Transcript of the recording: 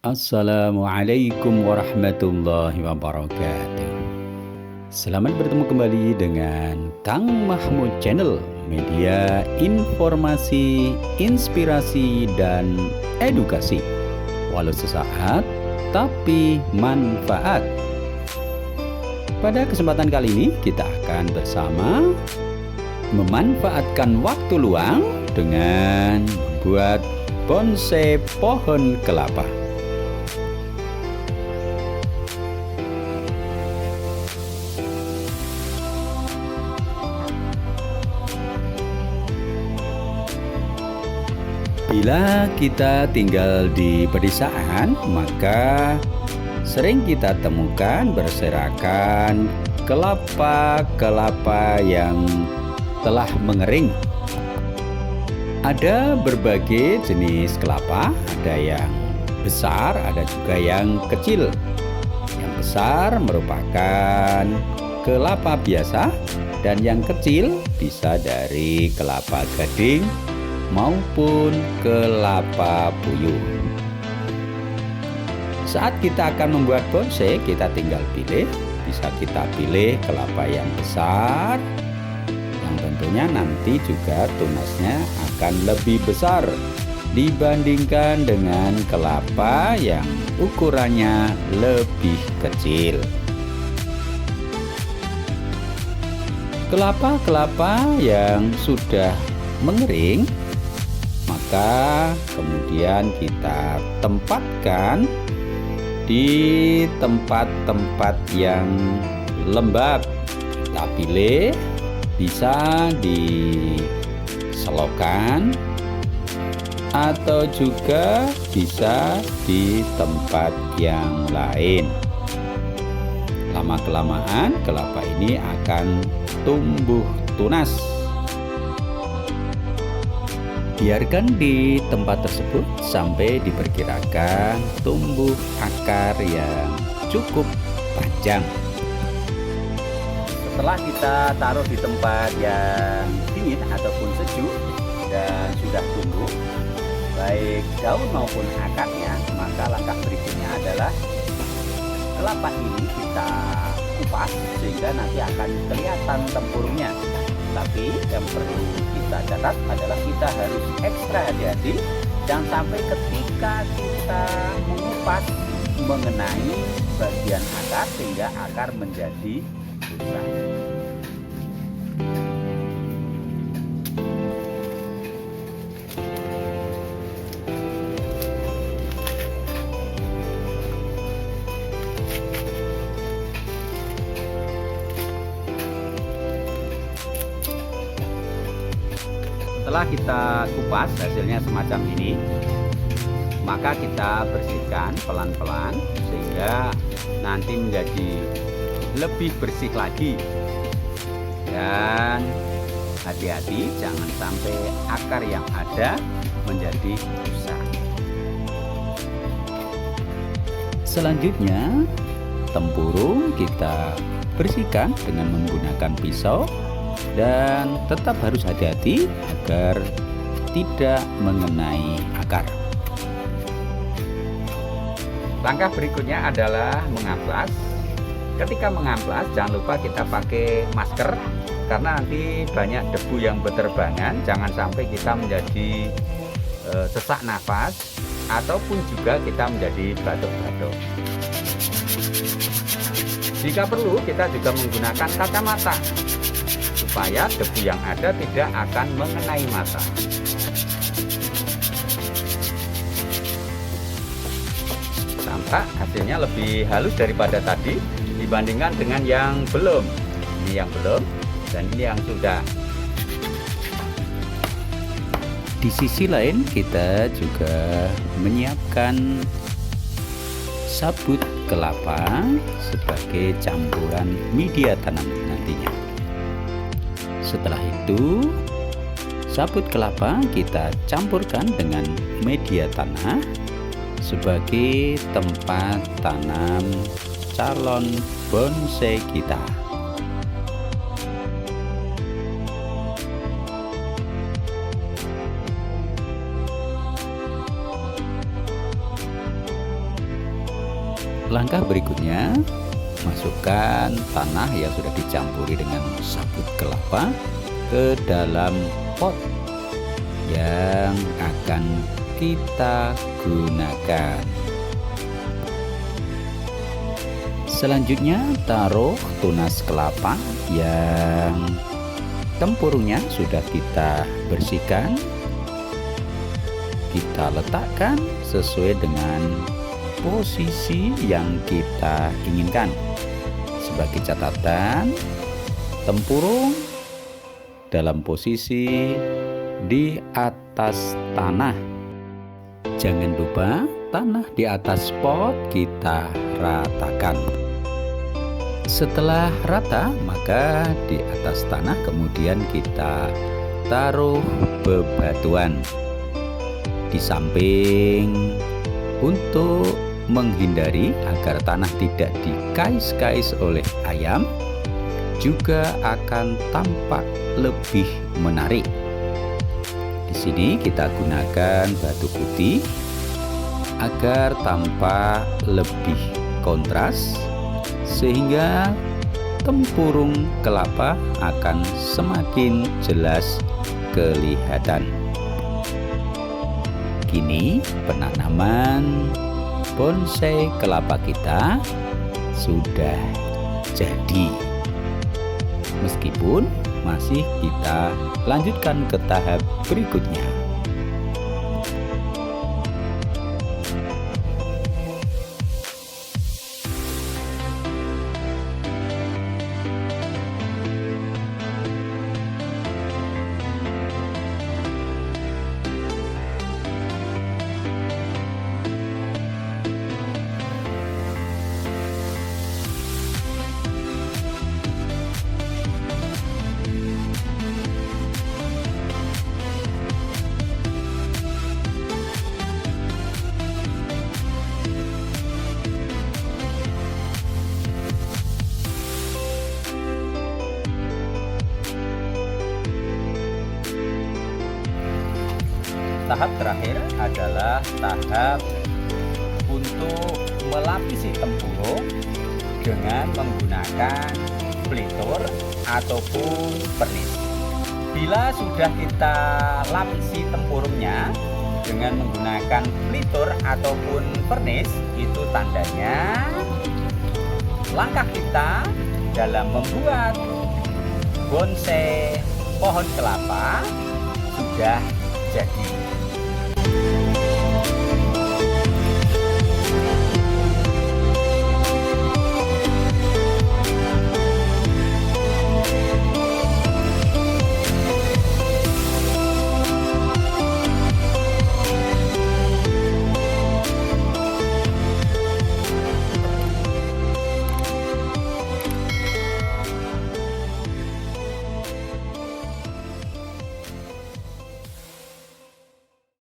Assalamualaikum warahmatullahi wabarakatuh. Selamat bertemu kembali dengan Kang Mahmud Channel, media informasi, inspirasi, dan edukasi. Walau sesaat, tapi manfaat. Pada kesempatan kali ini, kita akan bersama memanfaatkan waktu luang dengan membuat bonsai pohon kelapa. Bila kita tinggal di pedesaan, maka sering kita temukan berserakan kelapa-kelapa yang telah mengering. Ada berbagai jenis kelapa, ada yang besar, ada juga yang kecil. Yang besar merupakan kelapa biasa, dan yang kecil bisa dari kelapa gading maupun kelapa puyuh. Saat kita akan membuat bonsai, kita tinggal pilih. Bisa kita pilih kelapa yang besar, yang tentunya nanti juga tunasnya akan lebih besar dibandingkan dengan kelapa yang ukurannya lebih kecil. Kelapa-kelapa yang sudah mengering, maka kemudian kita tempatkan di tempat-tempat yang lembab. Kita pilih, bisa di selokan atau juga bisa di tempat yang lain. Lama-kelamaan kelapa ini akan tumbuh tunas. Biarkan di tempat tersebut sampai diperkirakan tumbuh akar yang cukup panjang. Setelah kita taruh di tempat yang dingin ataupun sejuk dan sudah tumbuh, baik daun maupun akarnya, maka langkah berikutnya adalah kelapa ini kita kupas sehingga nanti akan kelihatan tempurungnya. Tapi yang perlu kita catat adalah kita harus ekstra hati-hati, jangan sampai ketika kita mengupas mengenai bagian akar sehingga akar menjadi rusak. Setelah kita kupas hasilnya semacam ini, maka kita bersihkan pelan-pelan sehingga nanti menjadi lebih bersih lagi. Dan hati-hati jangan sampai akar yang ada menjadi rusak. Selanjutnya, tempurung kita bersihkan dengan menggunakan pisau. Dan tetap harus hati-hati agar tidak mengenai akar. Langkah berikutnya adalah mengamplas. Ketika mengamplas, jangan lupa kita pakai masker karena nanti banyak debu yang berterbangan. Jangan sampai kita menjadi sesak nafas ataupun juga kita menjadi batuk-batuk. Jika perlu, kita juga menggunakan kacamata supaya debu yang ada tidak akan mengenai mata. Tampak hasilnya lebih halus daripada tadi dibandingkan dengan yang belum. Ini yang belum dan ini yang sudah. Di sisi lain kita juga menyiapkan sabut kelapa sebagai campuran media tanam nantinya. Setelah itu, sabut kelapa kita campurkan dengan media tanah sebagai tempat tanam calon bonsai kita. Langkah berikutnya, masukkan tanah yang sudah dicampuri dengan sabut kelapa ke dalam pot yang akan kita gunakan. Selanjutnya, taruh tunas kelapa yang tempurungnya sudah kita bersihkan. Kita letakkan sesuai dengan posisi yang kita inginkan. Sebagai catatan, tempurung dalam posisi di atas tanah. Jangan lupa tanah di atas pot kita ratakan. Setelah rata, maka di atas tanah kemudian kita taruh bebatuan di samping untuk menghindari agar tanah tidak dikais-kais oleh ayam, juga akan tampak lebih menarik. Di sini kita gunakan batu putih agar tampak lebih kontras, sehingga tempurung kelapa akan semakin jelas kelihatan. Kini penanaman bonsai kelapa kita sudah jadi. Meskipun masih kita lanjutkan ke tahap berikutnya. Tahap terakhir adalah tahap untuk melapisi tempurung dengan menggunakan plitur ataupun pernis. Bila sudah kita lapisi tempurungnya dengan menggunakan plitur ataupun pernis, itu tandanya langkah kita dalam membuat bonsai pohon kelapa sudah jadi.